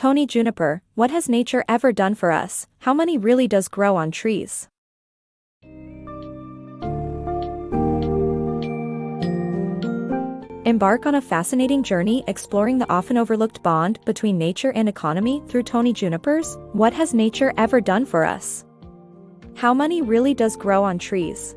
Tony Juniper, what has nature ever done for us? How many really does grow on trees? Embark on a fascinating journey exploring the often overlooked bond between nature and economy through Tony Juniper's What Has Nature Ever Done for Us? How many really does grow on trees?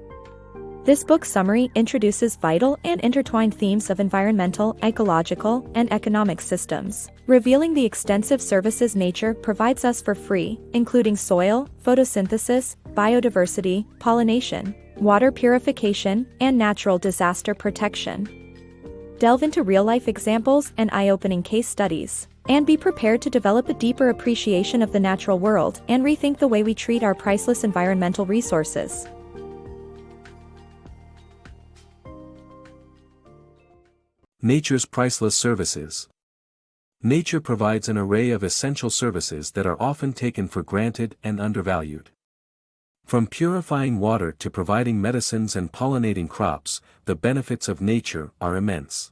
This book summary introduces vital and intertwined themes of environmental, ecological, and economic systems, revealing the extensive services nature provides us for free, including soil, photosynthesis, biodiversity, pollination, water purification, and natural disaster protection. Delve into real-life examples and eye-opening case studies, and be prepared to develop a deeper appreciation of the natural world and rethink the way we treat our priceless environmental resources. Nature's priceless services. Nature provides an array of essential services that are often taken for granted and undervalued. From purifying water to providing medicines and pollinating crops, the benefits of nature are immense.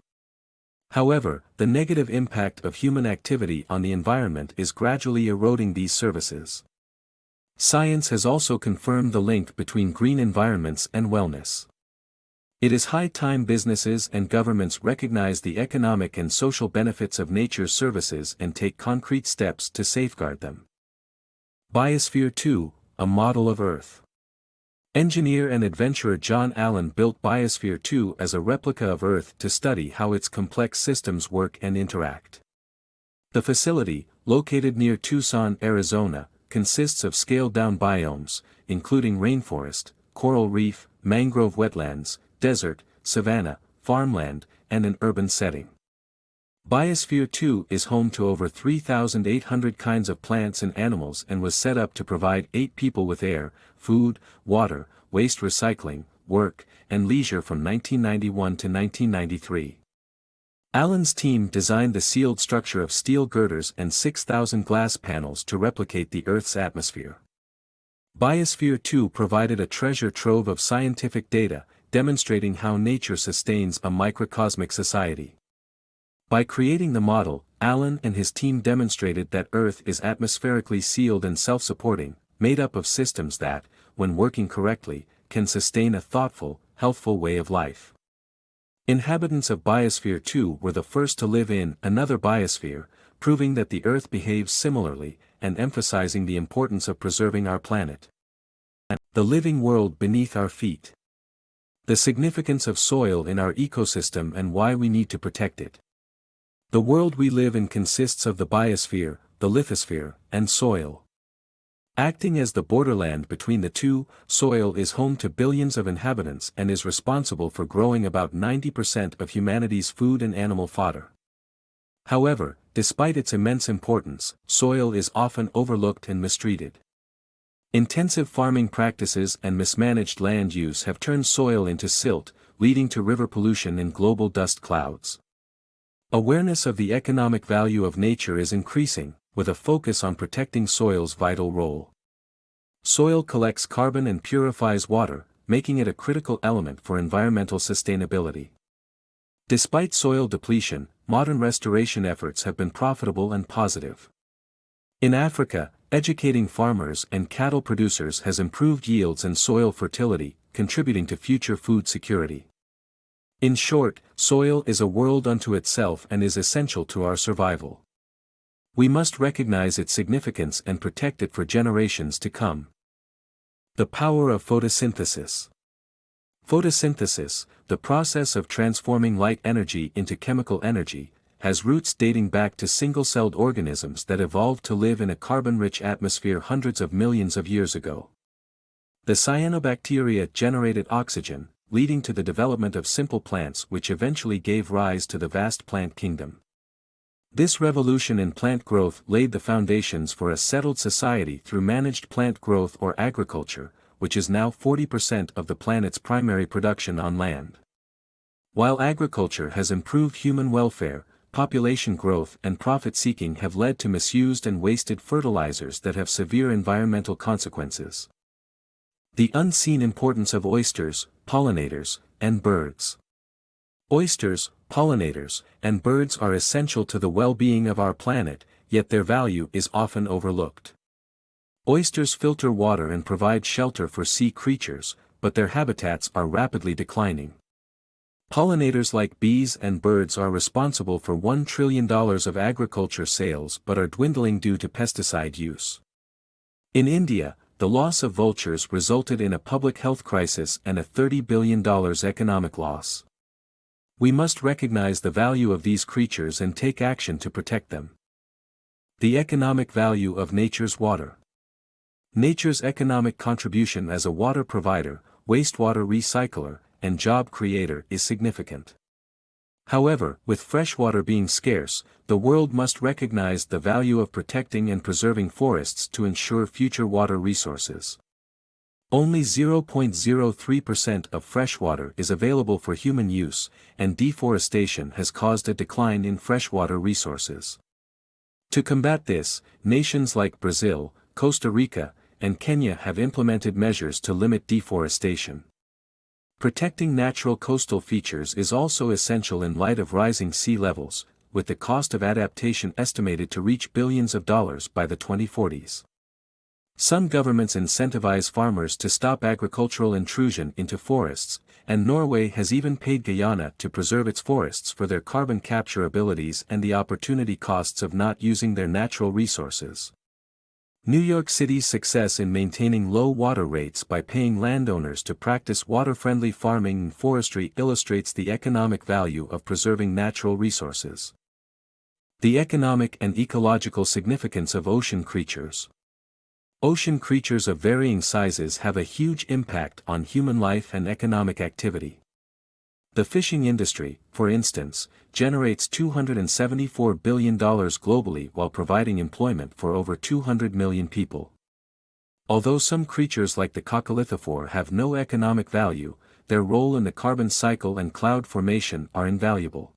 However, the negative impact of human activity on the environment is gradually eroding these services. Science has also confirmed the link between green environments and wellness. It is high time businesses and governments recognize the economic and social benefits of nature's services and take concrete steps to safeguard them. Biosphere 2, a model of Earth. Engineer and adventurer John Allen built Biosphere 2 as a replica of Earth to study how its complex systems work and interact. The facility, located near Tucson, Arizona, consists of scaled-down biomes, including rainforest, coral reef, mangrove wetlands, desert, savanna, farmland, and an urban setting. Biosphere 2 is home to over 3,800 kinds of plants and animals and was set up to provide 8 people with air, food, water, waste recycling, work, and leisure from 1991 to 1993. Allen's team designed the sealed structure of steel girders and 6,000 glass panels to replicate the Earth's atmosphere. Biosphere 2 provided a treasure trove of scientific data, demonstrating how nature sustains a microcosmic society. By creating the model, Allen and his team demonstrated that Earth is atmospherically sealed and self-supporting, made up of systems that, when working correctly, can sustain a thoughtful, healthful way of life. Inhabitants of Biosphere 2 were the first to live in another biosphere, proving that the Earth behaves similarly, and emphasizing the importance of preserving our planet. The living world beneath our feet. The significance of soil in our ecosystem and why we need to protect it. The world we live in consists of the biosphere, the lithosphere, and soil. Acting as the borderland between the two, soil is home to billions of inhabitants and is responsible for growing about 90% of humanity's food and animal fodder. However, despite its immense importance, soil is often overlooked and mistreated. Intensive farming practices and mismanaged land use have turned soil into silt, leading to river pollution and global dust clouds. Awareness of the economic value of nature is increasing, with a focus on protecting soil's vital role. Soil collects carbon and purifies water, making it a critical element for environmental sustainability. Despite soil depletion, modern restoration efforts have been profitable and positive. In Africa, educating farmers and cattle producers has improved yields and soil fertility, contributing to future food security. In short, soil is a world unto itself and is essential to our survival. We must recognize its significance and protect it for generations to come. The power of photosynthesis. Photosynthesis, the process of transforming light energy into chemical energy, has roots dating back to single-celled organisms that evolved to live in a carbon-rich atmosphere hundreds of millions of years ago. The cyanobacteria generated oxygen, leading to the development of simple plants which eventually gave rise to the vast plant kingdom. This revolution in plant growth laid the foundations for a settled society through managed plant growth or agriculture, which is now 40% of the planet's primary production on land. While agriculture has improved human welfare, population growth and profit-seeking have led to misused and wasted fertilizers that have severe environmental consequences. The unseen importance of oysters, pollinators, and birds. Oysters, pollinators, and birds are essential to the well-being of our planet, yet their value is often overlooked. Oysters filter water and provide shelter for sea creatures, but their habitats are rapidly declining. Pollinators like bees and birds are responsible for $1 trillion of agriculture sales but are dwindling due to pesticide use. In India, the loss of vultures resulted in a public health crisis and a $30 billion economic loss. We must recognize the value of these creatures and take action to protect them. The economic value of nature's water. Nature's economic contribution as a water provider, wastewater recycler, and job creator is significant. However, with freshwater being scarce, the world must recognize the value of protecting and preserving forests to ensure future water resources. Only 0.03% of freshwater is available for human use, and deforestation has caused a decline in freshwater resources. To combat this, nations like Brazil, Costa Rica, and Kenya have implemented measures to limit deforestation. Protecting natural coastal features is also essential in light of rising sea levels, with the cost of adaptation estimated to reach billions of dollars by the 2040s. Some governments incentivize farmers to stop agricultural intrusion into forests, and Norway has even paid Guyana to preserve its forests for their carbon capture abilities and the opportunity costs of not using their natural resources. New York City's success in maintaining low water rates by paying landowners to practice water-friendly farming and forestry illustrates the economic value of preserving natural resources. The economic and ecological significance of ocean creatures. Ocean creatures of varying sizes have a huge impact on human life and economic activity. The fishing industry, for instance, generates $274 billion globally while providing employment for over 200 million people. Although some creatures like the coccolithophore have no economic value, their role in the carbon cycle and cloud formation are invaluable.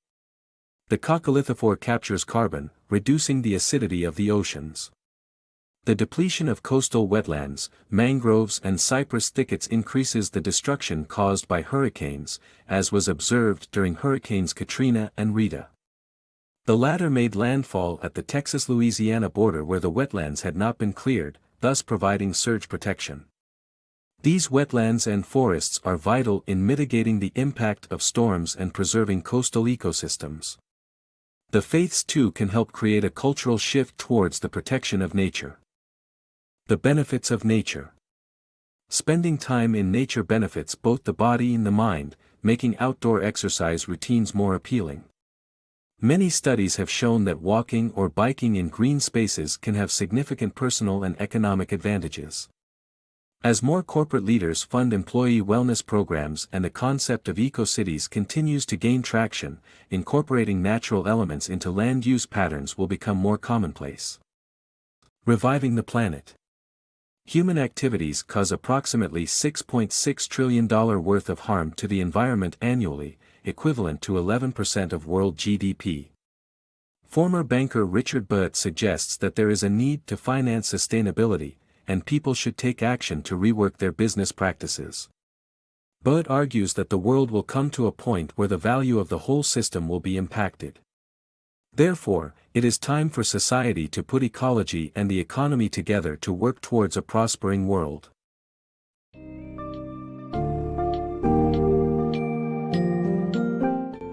The coccolithophore captures carbon, reducing the acidity of the oceans. The depletion of coastal wetlands, mangroves and cypress thickets increases the destruction caused by hurricanes, as was observed during Hurricanes Katrina and Rita. The latter made landfall at the Texas-Louisiana border where the wetlands had not been cleared, thus providing surge protection. These wetlands and forests are vital in mitigating the impact of storms and preserving coastal ecosystems. The faiths too can help create a cultural shift towards the protection of nature. The benefits of nature. Spending time in nature benefits both the body and the mind, making outdoor exercise routines more appealing. Many studies have shown that walking or biking in green spaces can have significant personal and economic advantages. As more corporate leaders fund employee wellness programs and the concept of eco-cities continues to gain traction, incorporating natural elements into land use patterns will become more commonplace. Reviving the planet. Human activities cause approximately $6.6 trillion worth of harm to the environment annually, equivalent to 11% of world GDP. Former banker Richard Butt suggests that there is a need to finance sustainability, and people should take action to rework their business practices. Butt argues that the world will come to a point where the value of the whole system will be impacted. Therefore, it is time for society to put ecology and the economy together to work towards a prospering world.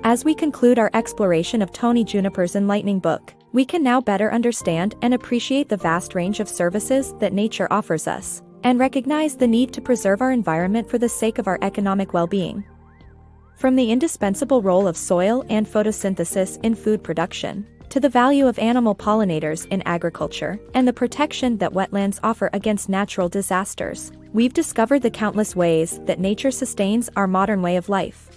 As we conclude our exploration of Tony Juniper's enlightening book, we can now better understand and appreciate the vast range of services that nature offers us, and recognize the need to preserve our environment for the sake of our economic well-being. From the indispensable role of soil and photosynthesis in food production, to the value of animal pollinators in agriculture, and the protection that wetlands offer against natural disasters, we've discovered the countless ways that nature sustains our modern way of life.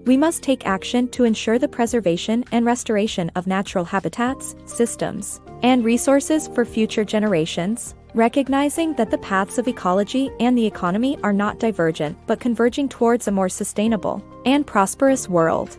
We must take action to ensure the preservation and restoration of natural habitats, systems, and resources for future generations, recognizing that the paths of ecology and the economy are not divergent but converging towards a more sustainable and prosperous world.